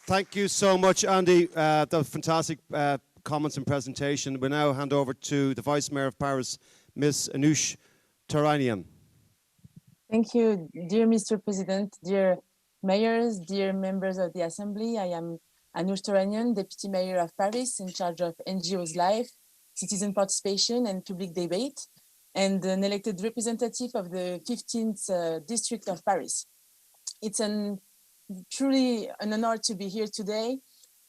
Thank you so much, Andy. That was fantastic comments and presentation. We now hand over to the Vice Mayor of Paris, Ms. Anoush Taranian. Thank you, dear Mr. President, dear mayors, dear members of the Assembly. I am Anoush Taranian, Deputy Mayor of Paris, in charge of NGOs Life, citizen participation and public debate, and an elected representative of the 15th District of Paris. It's truly an honor to be here today,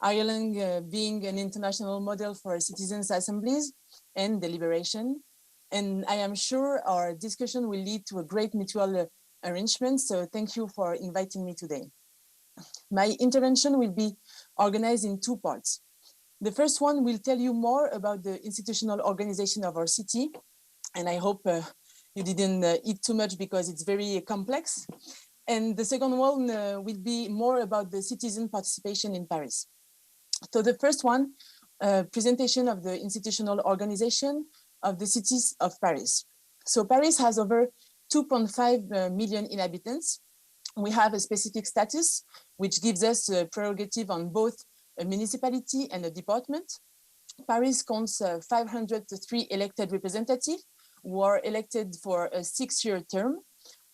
Ireland being an international model for citizens' assemblies and deliberation. And I am sure our discussion will lead to a great mutual arrangement. So thank you for inviting me today. My intervention will be organized in two parts. The first one will tell you more about the institutional organization of our city. And I hope you didn't eat too much because it's very complex. And the second one will be more about the citizen participation in Paris. So the first one, presentation of the institutional organization of the cities of Paris. So Paris has over 2.5 million inhabitants. We have a specific status, which gives us a prerogative on both a municipality and a department. Paris counts 503 elected representatives who are elected for a 6-year term.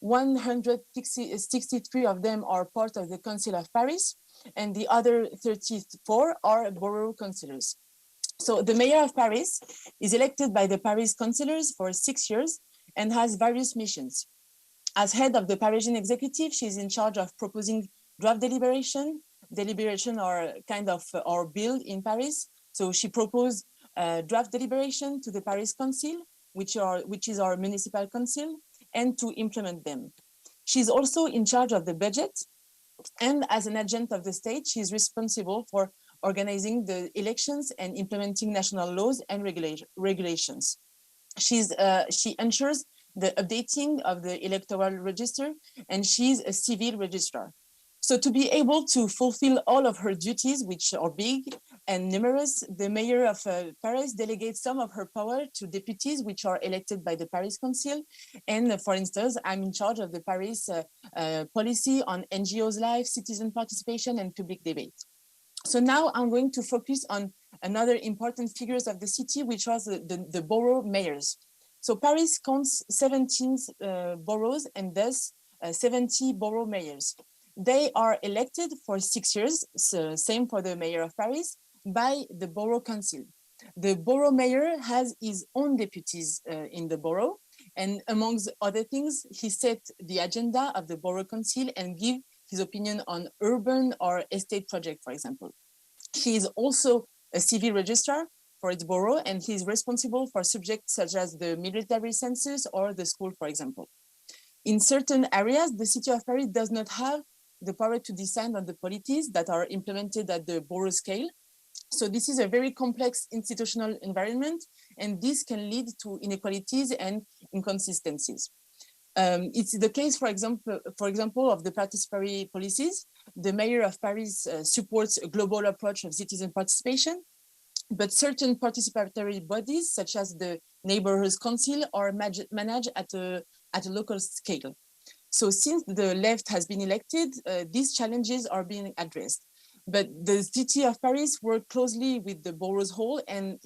163 of them are part of the Council of Paris, and the other 34 are borough councillors. So the mayor of Paris is elected by the Paris councillors for 6 years and has various missions. As head of the Parisian executive, she's in charge of proposing draft deliberation. Deliberation are kind of our bill in Paris. So she proposed draft deliberation to the Paris Council, which is our municipal council, and to implement them. She's also in charge of the budget, and as an agent of the state, she's responsible for organizing the elections and implementing national laws and regulations. She ensures the updating of the electoral register, and she's a civil registrar. So to be able to fulfill all of her duties, which are big and numerous, the mayor of Paris delegates some of her power to deputies, which are elected by the Paris Council. And for instance, I'm in charge of the Paris policy on NGOs Life, citizen participation, and public debate. So now I'm going to focus on another important figures of the city, which was the borough mayors. So Paris counts 17 boroughs and thus 70 borough mayors. They are elected for 6 years, so same for the mayor of Paris, by the borough council. The borough mayor has his own deputies in the borough, and amongst other things, he set the agenda of the borough council and give his opinion on urban or estate project, for example. He is also a civil registrar for its borough, and he is responsible for subjects such as the military census or the school, for example. In certain areas, the city of Paris does not have the power to decide on the policies that are implemented at the borough scale. So this is a very complex institutional environment, and this can lead to inequalities and inconsistencies. It's the case, for example, of the participatory policies. The mayor of Paris supports a global approach of citizen participation, but certain participatory bodies, such as the neighborhood council, are managed at a local scale. So since the left has been elected, these challenges are being addressed. But the city of Paris works closely with the boroughs whole, and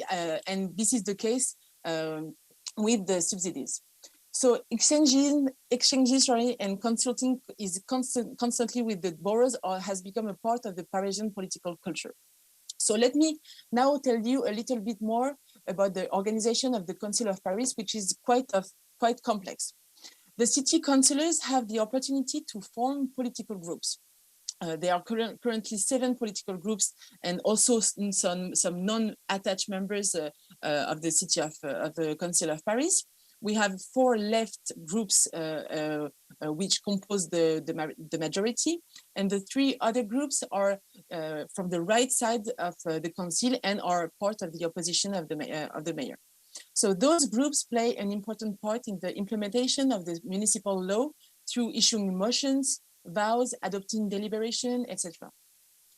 this is the case with the subsidies. So exchanging and consulting is constantly with the boroughs has become a part of the Parisian political culture. So let me now tell you a little bit more about the organization of the Council of Paris, which is quite complex. The city councillors have the opportunity to form political groups. There are currently 7 political groups, and also some non-attached members of the city of the Council of Paris. We have 4 left groups which compose the majority, and the 3 other groups are from the right side of the council and are part of the opposition of the mayor. So those groups play an important part in the implementation of the municipal law through issuing motions, vows, adopting deliberation, etc.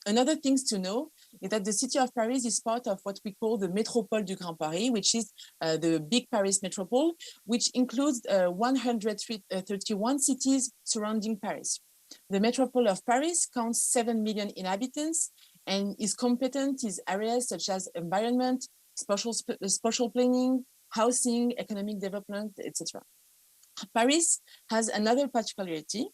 Another thing to know is that the city of Paris is part of what we call the Métropole du Grand Paris, which is the big Paris metropole, which includes 131 cities surrounding Paris. The metropole of Paris counts 7 million inhabitants and is competent in areas such as environment, spatial planning, housing, economic development, etc. Paris has another particularity.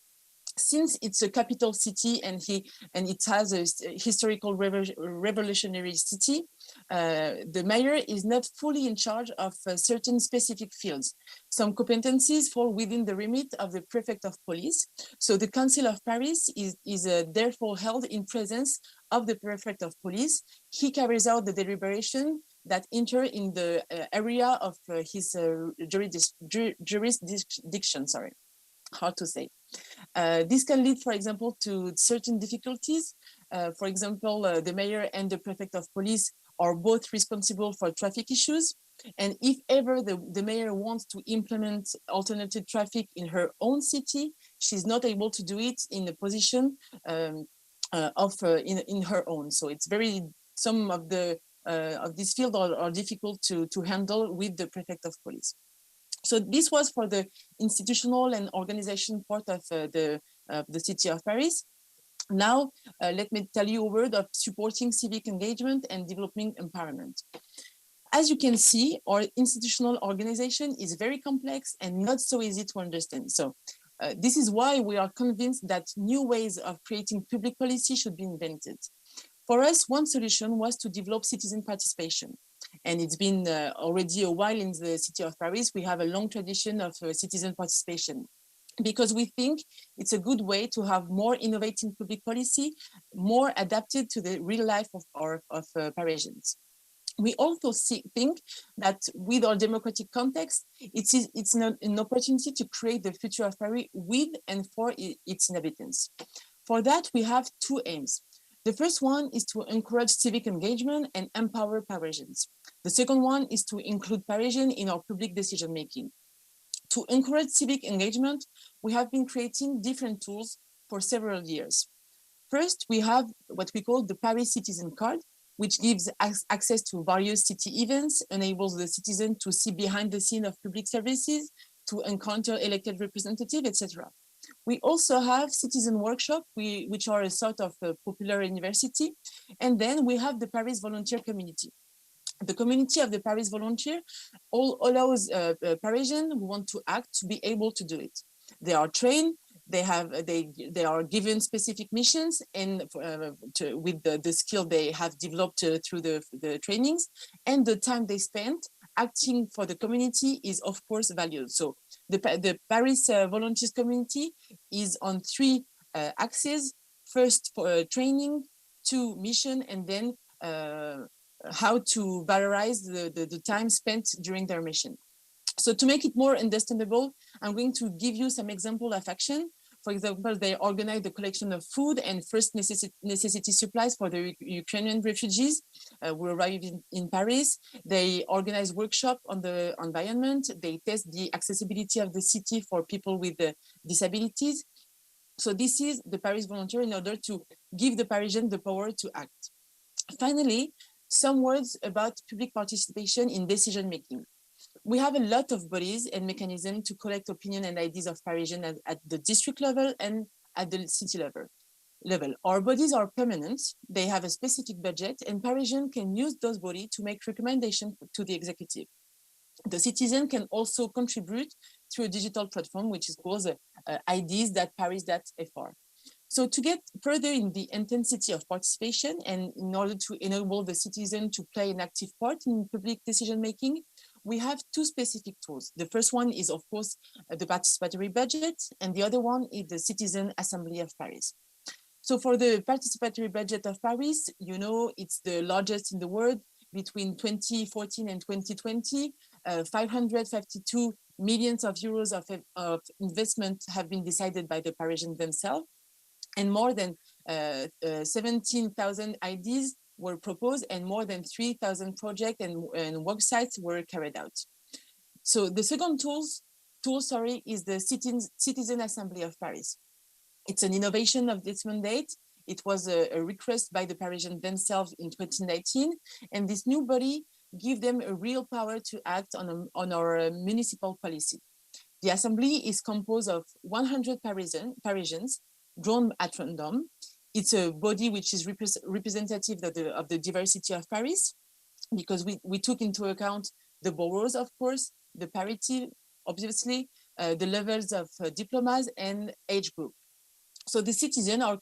Since it's a capital city and it has a historical revolutionary city, the mayor is not fully in charge of certain specific fields. Some competencies fall within the remit of the prefect of police. So the Council of Paris is therefore held in presence of the prefect of police. He carries out the deliberation that enter in the area of his jurisdiction. Sorry, hard to say. This can lead, for example, to certain difficulties. For example, the mayor and the prefect of police are both responsible for traffic issues. And if ever the mayor wants to implement alternative traffic in her own city, she's not able to do it in a position in her own. So it's some of this field are difficult to handle with the prefect of police. So this was for the institutional and organization part of the city of Paris. Now, let me tell you a word of supporting civic engagement and developing empowerment. As you can see, our institutional organization is very complex and not so easy to understand. So this is why we are convinced that new ways of creating public policy should be invented. For us, one solution was to develop citizen participation. And it's been already a while in the city of Paris. We have a long tradition of citizen participation because we think it's a good way to have more innovative public policy, more adapted to the real life of Parisians. We also think that with our democratic context, it's an opportunity to create the future of Paris with and for its inhabitants. For that, we have two aims. The first one is to encourage civic engagement and empower Parisians. The second one is to include Parisians in our public decision-making. To encourage civic engagement, we have been creating different tools for several years. First, we have what we call the Paris Citizen Card, which gives access to various city events, enables the citizen to see behind the scene of public services, to encounter elected representatives, etc. We also have citizen workshops, which are a sort of a popular university. And then we have the Paris volunteer community. The community of the Paris volunteer allows Parisians who want to act to be able to do it. They are trained, they are given specific missions and with the skill they have developed through the trainings, and the time they spent acting for the community is of course valued. So the Paris volunteers community is on three axes. First, for training, two, mission, and then how to valorize the time spent during their mission. So to make it more understandable, I'm going to give you some example of action. For example, they organize the collection of food and first necessity supplies for the Ukrainian refugees who arrived in Paris. They organize workshops on the environment. They test the accessibility of the city for people with disabilities. So this is the Paris volunteer in order to give the Parisian the power to act. Finally, some words about public participation in decision-making. We have a lot of bodies and mechanisms to collect opinion and ideas of Parisians at the district level and at the city level. Our bodies are permanent, they have a specific budget, and Parisians can use those bodies to make recommendations to the executive. The citizen can also contribute through a digital platform, which is called ideas.paris.fr. So to get further in the intensity of participation and in order to enable the citizen to play an active part in public decision-making, we have two specific tools. The first one is, of course, the participatory budget, and the other one is the Citizen Assembly of Paris. So for the participatory budget of Paris, you know, it's the largest in the world. Between 2014 and 2020, 552 millions of euros of investment have been decided by the Parisians themselves, and more than 17,000 ideas were proposed, and more than 3,000 projects and work sites were carried out. So the second tool, is the Citizen Assembly of Paris. It's an innovation of this mandate. It was a request by the Parisians themselves in 2019, and this new body gives them a real power to act on our municipal policy. The assembly is composed of 100 Parisians, drawn at random. It's a body which is representative of the diversity of Paris, because we took into account the boroughs, of course, the parity, obviously, the levels of diplomas and age group. So the citizens are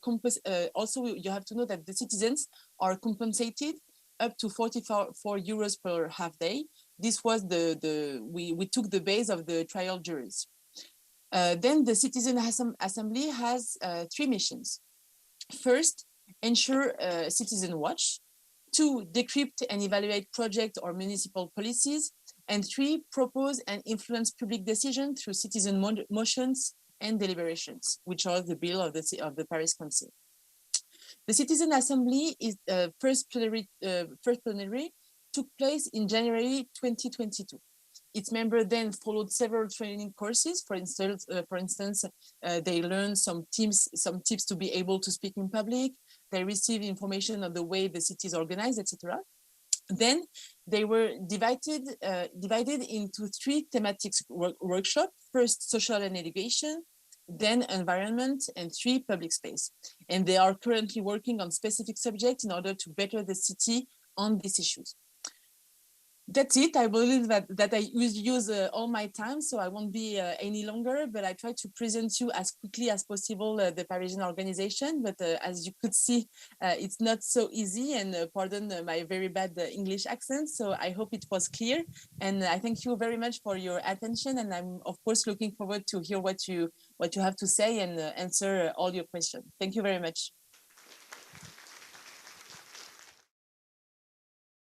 also, you have to know that the citizens are compensated up to 44 euros per half day. This was we took the base of the trial juries. Then the Citizen Assembly has 3 missions. First, ensure citizen watch. 2, decrypt and evaluate project or municipal policies. And 3, propose and influence public decision through citizen motions and deliberations, which are the bill of the Paris Council. The Citizen Assembly is first plenary took place in January 2022. Its members then followed several training courses. For instance, they learned some tips to be able to speak in public. They received information on the way the city is organized, etc. Then they were divided into 3 thematic workshops. First, social and education, then environment, and 3, public space. And they are currently working on specific subjects in order to better the city on these issues. That's it. I believe that I use all my time, so I won't be any longer, but I try to present you as quickly as possible the Parisian organization. But as you could see, it's not so easy, and pardon my very bad English accent. So I hope it was clear, and I thank you very much for your attention. And I'm of course looking forward to hear what you have to say and answer all your questions. Thank you very much.